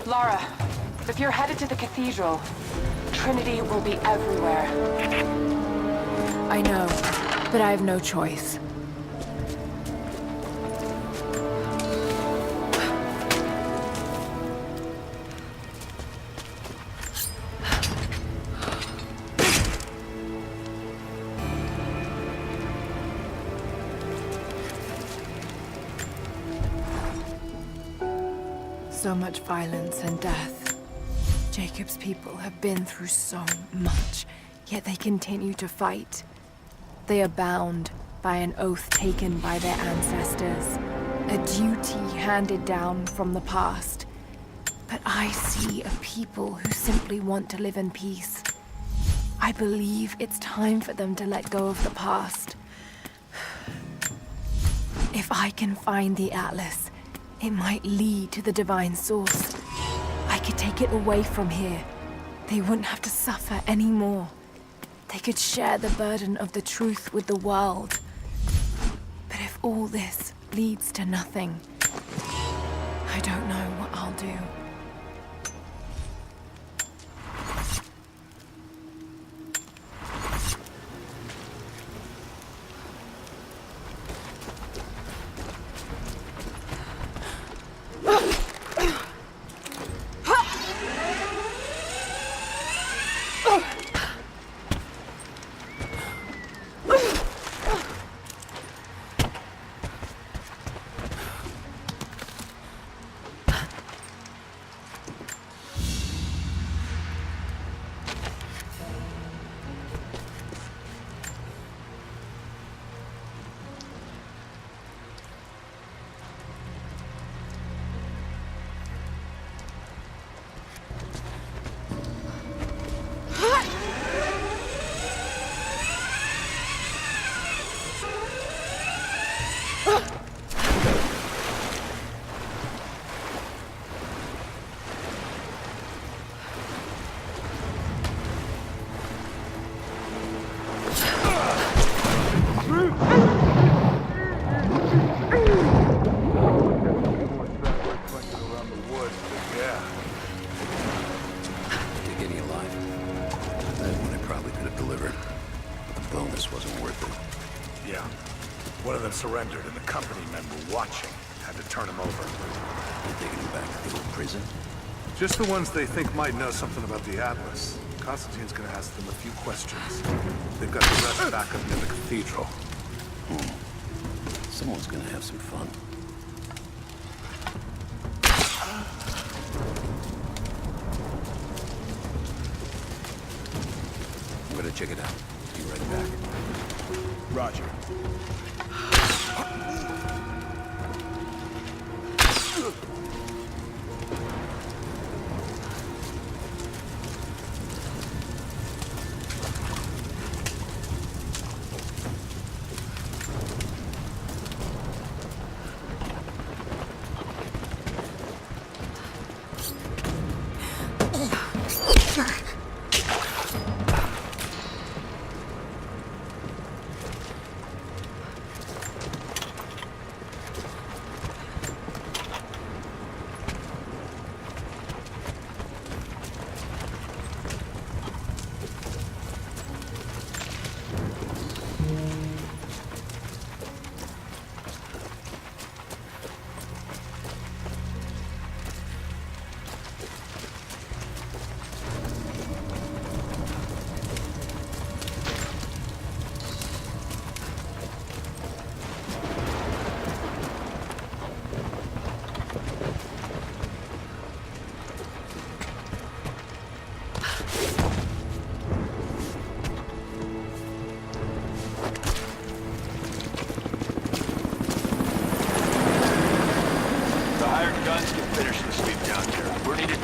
Lara, if you're headed to the cathedral, Trinity will be everywhere. I know, but I have no choice. So much violence and death. Jacob's people have been through so much, yet they continue to fight. They are bound by an oath taken by their ancestors, a duty handed down from the past. But I see a people who simply want to live in peace. I believe it's time for them to let go of the past. If I can find the Atlas, it might lead to the divine source. I could take it away from here. They wouldn't have to suffer anymore. They could share the burden of the truth with the world. But if all this leads to nothing, I don't know what I'll do. Surrendered and the company men were watching. Had to turn him over. They're taking him back to the old prison? Just the ones they think might know something about the Atlas. Constantine's gonna ask them a few questions. They've got the rest back up near the cathedral. Someone's gonna have some fun. I'm gonna check it out. Be right back. Roger.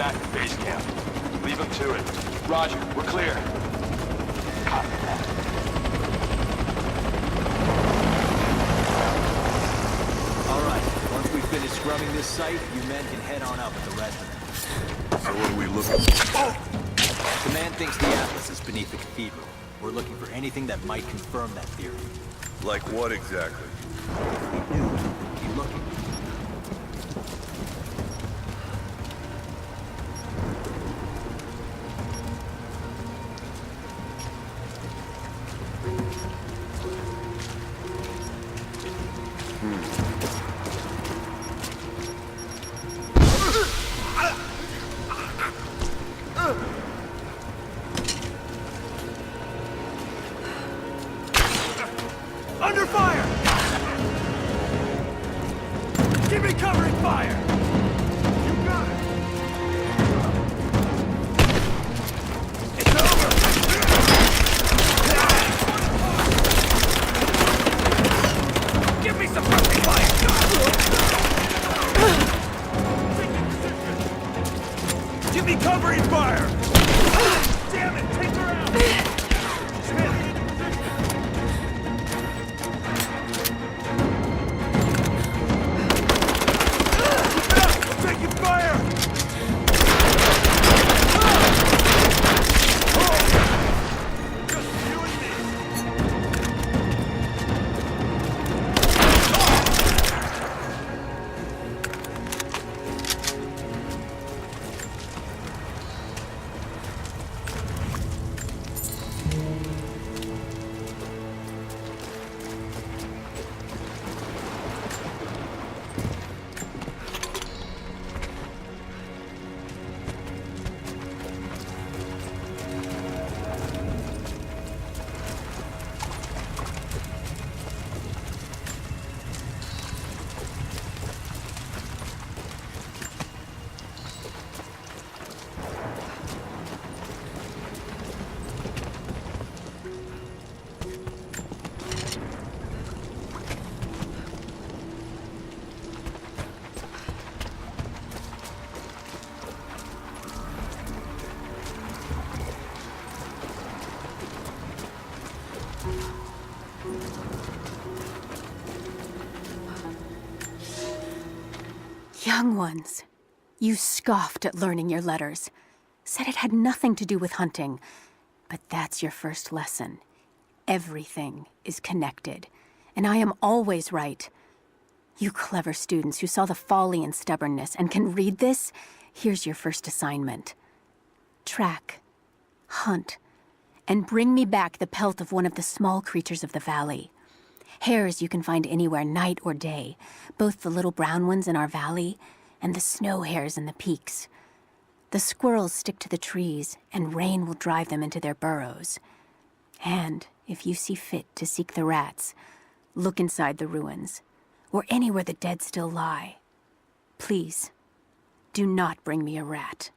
back to base camp. Leave them to it. Roger, we're clear. Copy that. All right, once we finish scrubbing this site, you men can head on up with the rest of them. So what are we looking for? Command thinks the Atlas is beneath the cathedral. We're looking for anything that might confirm that theory. Like what exactly? If we do, keep looking. Under fire! Give me covering fire! You got it! It's over! Give me some covering fire! Give me covering fire! Damn it, take her out! Just hit it. Taking fire! Just you and me. Young ones, you scoffed at learning your letters, said it had nothing to do with hunting, but that's your first lesson. Everything is connected, and I am always right. You clever students who saw the folly and stubbornness and can read this, here's your first assignment. Track, hunt, and bring me back the pelt of one of the small creatures of the valley. Hares you can find anywhere, night or day, both the little brown ones in our valley and the snow hares in the peaks. The squirrels stick to the trees, and rain will drive them into their burrows. And if you see fit to seek the rats, look inside the ruins, or anywhere the dead still lie. Please, do not bring me a rat.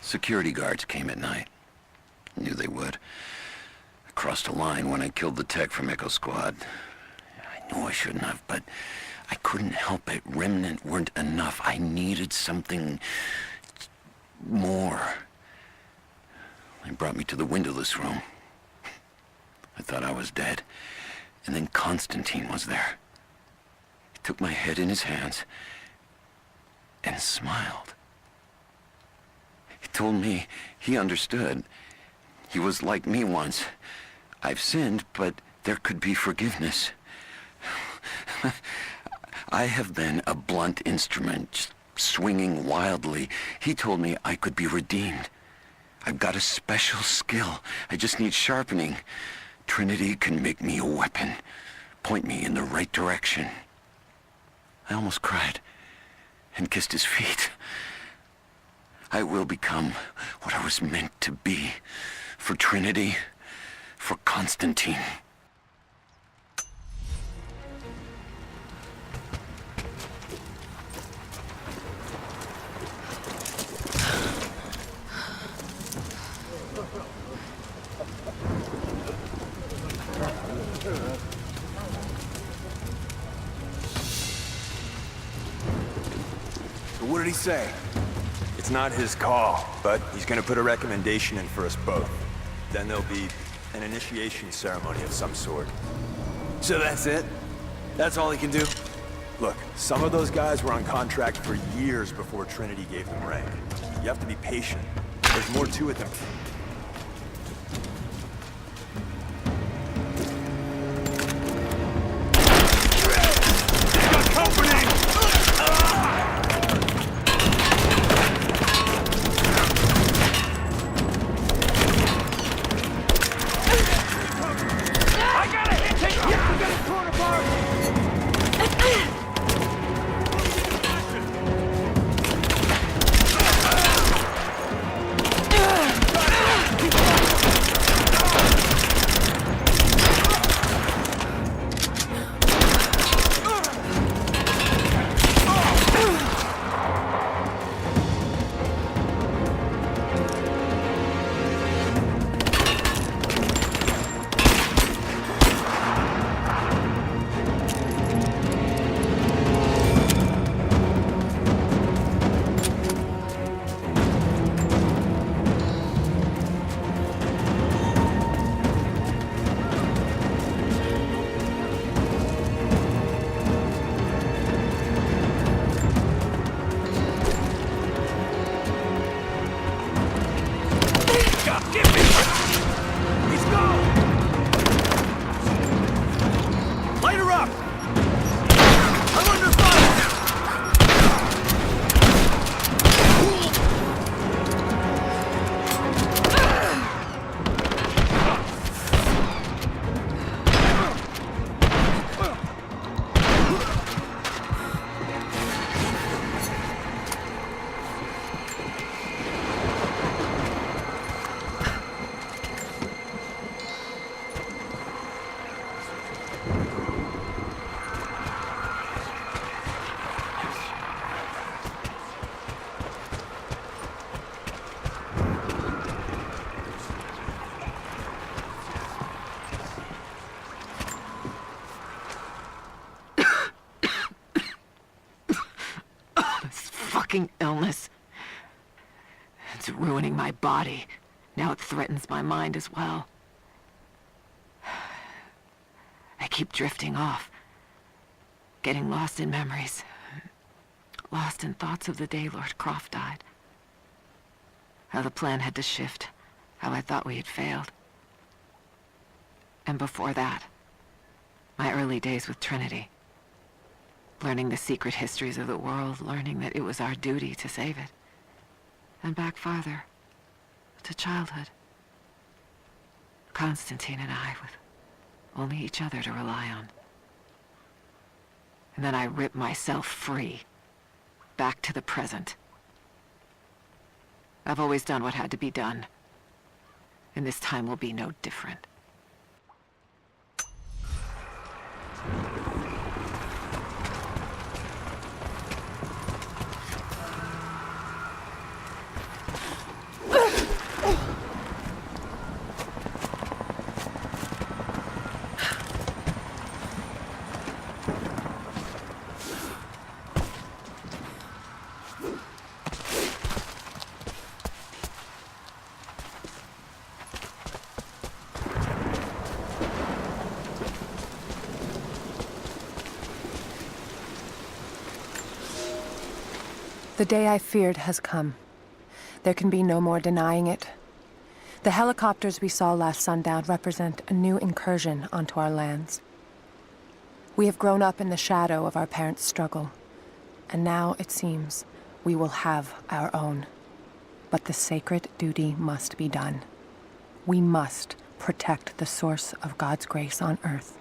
Security guards came at night. Knew they would. I crossed a line when I killed the tech from Echo Squad. I knew I shouldn't have, but I couldn't help it. Remnant weren't enough. I needed something more. They brought me to the windowless room. I thought I was dead. And then Constantine was there. He took my head in his hands and smiled. He told me he understood. He was like me once. I've sinned, but there could be forgiveness. I have been a blunt instrument, swinging wildly. He told me I could be redeemed. I've got a special skill. I just need sharpening. Trinity can make me a weapon, point me in the right direction. I almost cried and kissed his feet. I will become what I was meant to be. For Trinity, for Constantine. So what did he say? It's not his call, but he's gonna put a recommendation in for us both. Then there'll be an initiation ceremony of some sort. So that's it? That's all he can do? Look, some of those guys were on contract for years before Trinity gave them rank. You have to be patient. There's more to it than... fucking illness. It's ruining my body. Now it threatens my mind as well. I keep drifting off. Getting lost in memories. Lost in thoughts of the day Lara Croft died. How the plan had to shift. How I thought we had failed. And before that, my early days with Trinity. Learning the secret histories of the world, learning that it was our duty to save it. And back farther, to childhood. Constantine and I, with only each other to rely on. And then I ripped myself free, back to the present. I've always done what had to be done, and this time will be no different. The day I feared has come. There can be no more denying it. The helicopters we saw last sundown represent a new incursion onto our lands. We have grown up in the shadow of our parents' struggle, and now, it seems, we will have our own. But the sacred duty must be done. We must protect the source of God's grace on Earth.